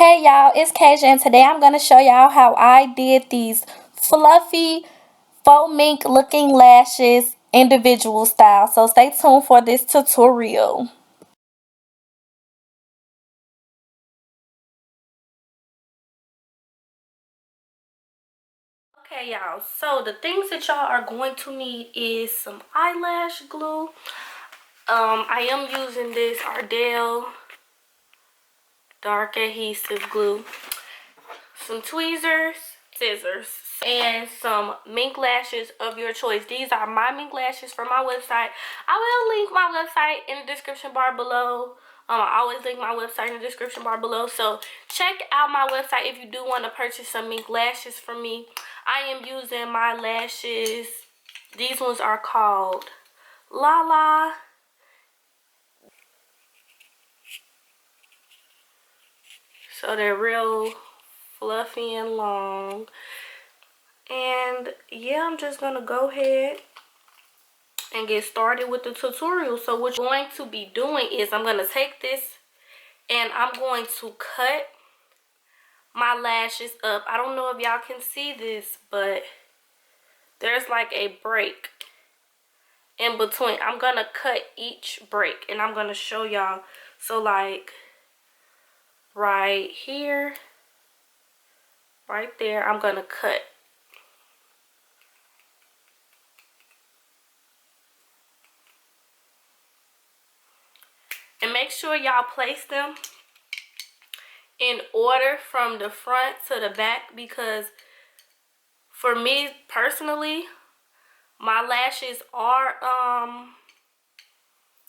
Hey y'all, it's Kasia and today I'm going to show y'all how I did these fluffy faux mink looking lashes individual style. So stay tuned for this tutorial. Okay y'all, so the things that y'all are going to need is some eyelash glue. I am using this Ardell dark adhesive glue, some tweezers, scissors, and some mink lashes of your choice. These are my mink lashes from my website. I will link my website in the description bar below. I always link my website in the description bar below. So check out my website if you do want to purchase some mink lashes from me. I am using my lashes. These ones are called Lala. So they're real fluffy and long. And yeah, I'm just gonna go ahead and get started with the tutorial. So what you're going to be doing is I'm gonna take this and I'm going to cut my lashes up. I don't know if y'all can see this, but there's like a break in between. I'm gonna cut each break and I'm gonna show y'all. So like right here, right there, I'm gonna cut. And make sure y'all place them in order from the front to the back, because for me personally, my lashes are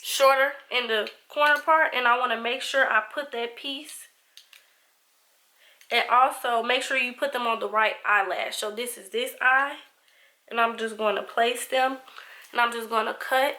shorter in the corner part, and I want to make sure I put that piece, and also make sure you put them on the right eyelash. So this is this eye, and I'm just going to place them, and I'm just going to cut.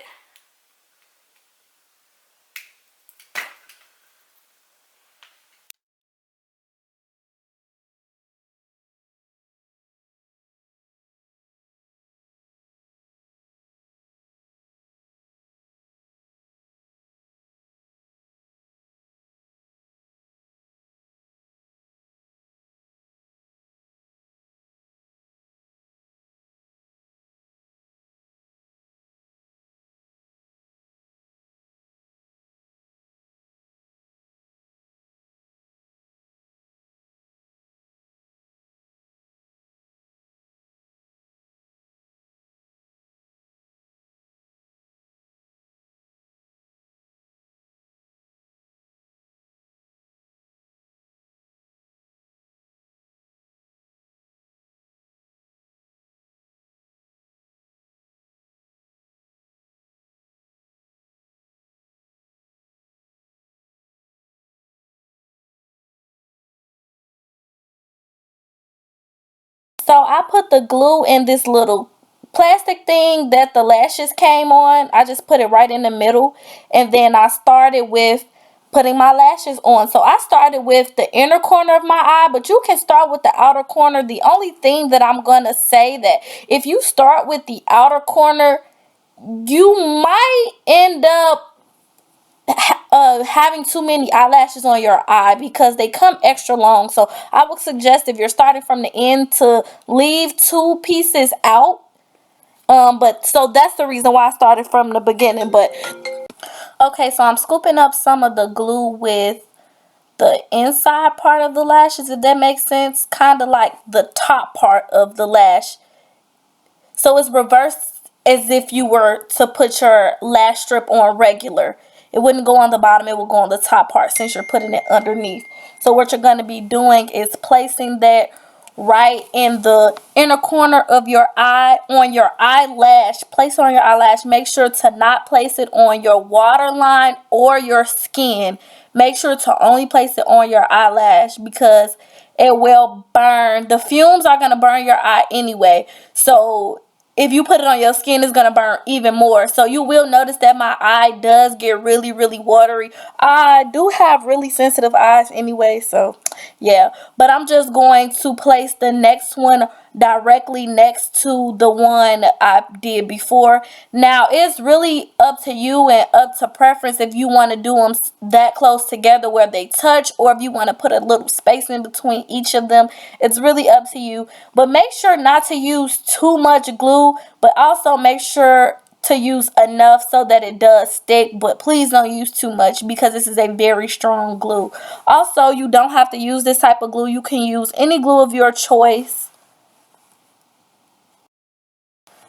So I put the glue in this little plastic thing that the lashes came on. I just put it right in the middle, and then I started with putting my lashes on. So I started with the inner corner of my eye, but you can start with the outer corner. The only thing that I'm gonna say that if you start with the outer corner, you might end up having too many eyelashes on your eye because they come extra long. So I would suggest, if you're starting from the end, to leave two pieces out. But so that's the reason why I started from the beginning. But okay, so I'm scooping up some of the glue with the inside part of the lashes, if that makes sense, kind of like the top part of the lash. So it's reversed as if you were to put your lash strip on regular. It wouldn't go on the bottom, it will go on the top part since you're putting it underneath. So what you're going to be doing is placing that right in the inner corner of your eye on your eyelash. Place it on your eyelash. Make sure to not place it on your waterline or your skin. Make sure to only place it on your eyelash because it will burn. The fumes are going to burn your eye anyway. So if you put it on your skin, it's going to burn even more. So you will notice that my eye does get really, really watery. I do have really sensitive eyes anyway, so yeah. But I'm just going to place the next one directly next to the one I did before. Now it's really up to you and up to preference if you want to do them that close together where they touch, or if you want to put a little space in between each of them. It's really up to you, but make sure not to use too much glue, but also make sure to use enough so that it does stick, but please don't use too much because this is a very strong glue. Also, you don't have to use this type of glue. You can use any glue of your choice.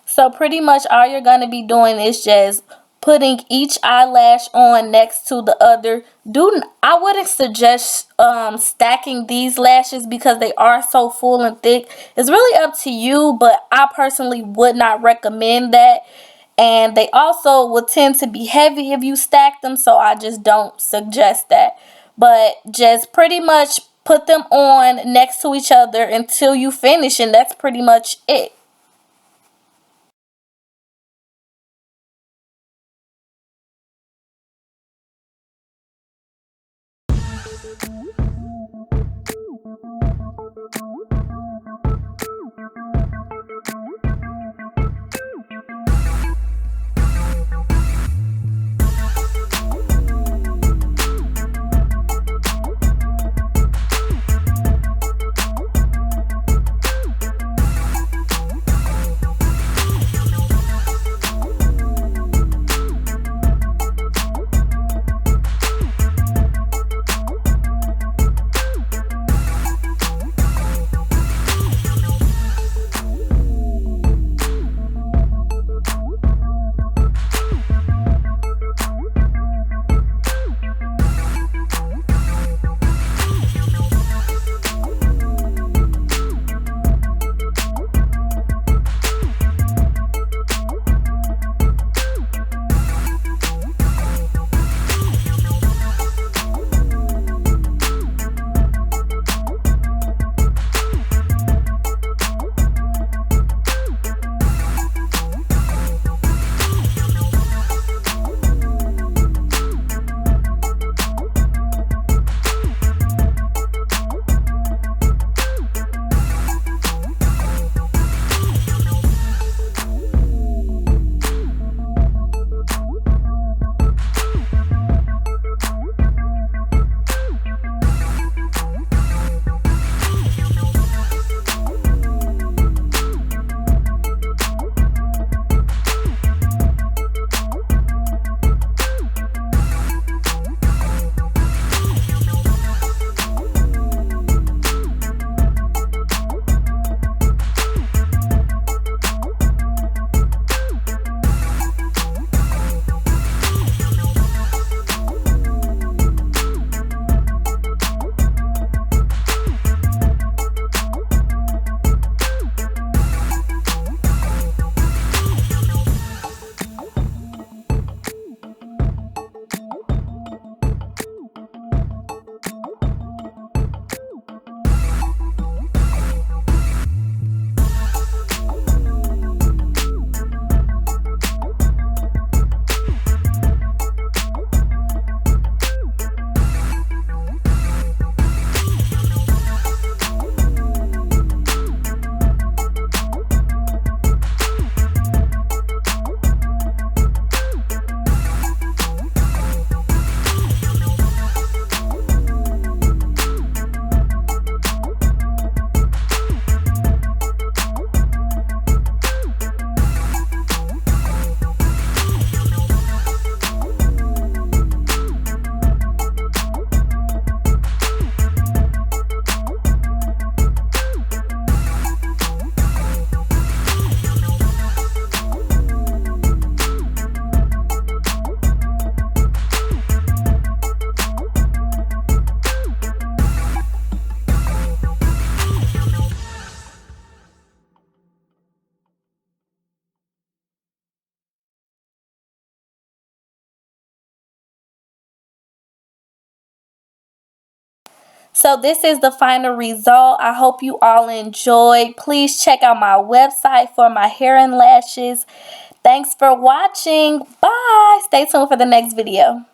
So pretty much all you're going to be doing is just putting each eyelash on next to the other. I wouldn't suggest stacking these lashes because they are so full and thick. It's really up to you, but I personally would not recommend that. And they also will tend to be heavy if you stack them, so I just don't suggest that. But just pretty much put them on next to each other until you finish, and that's pretty much it. So this is the final result. I hope you all enjoyed. Please check out my website for my hair and lashes. Thanks for watching. Bye. Stay tuned for the next video.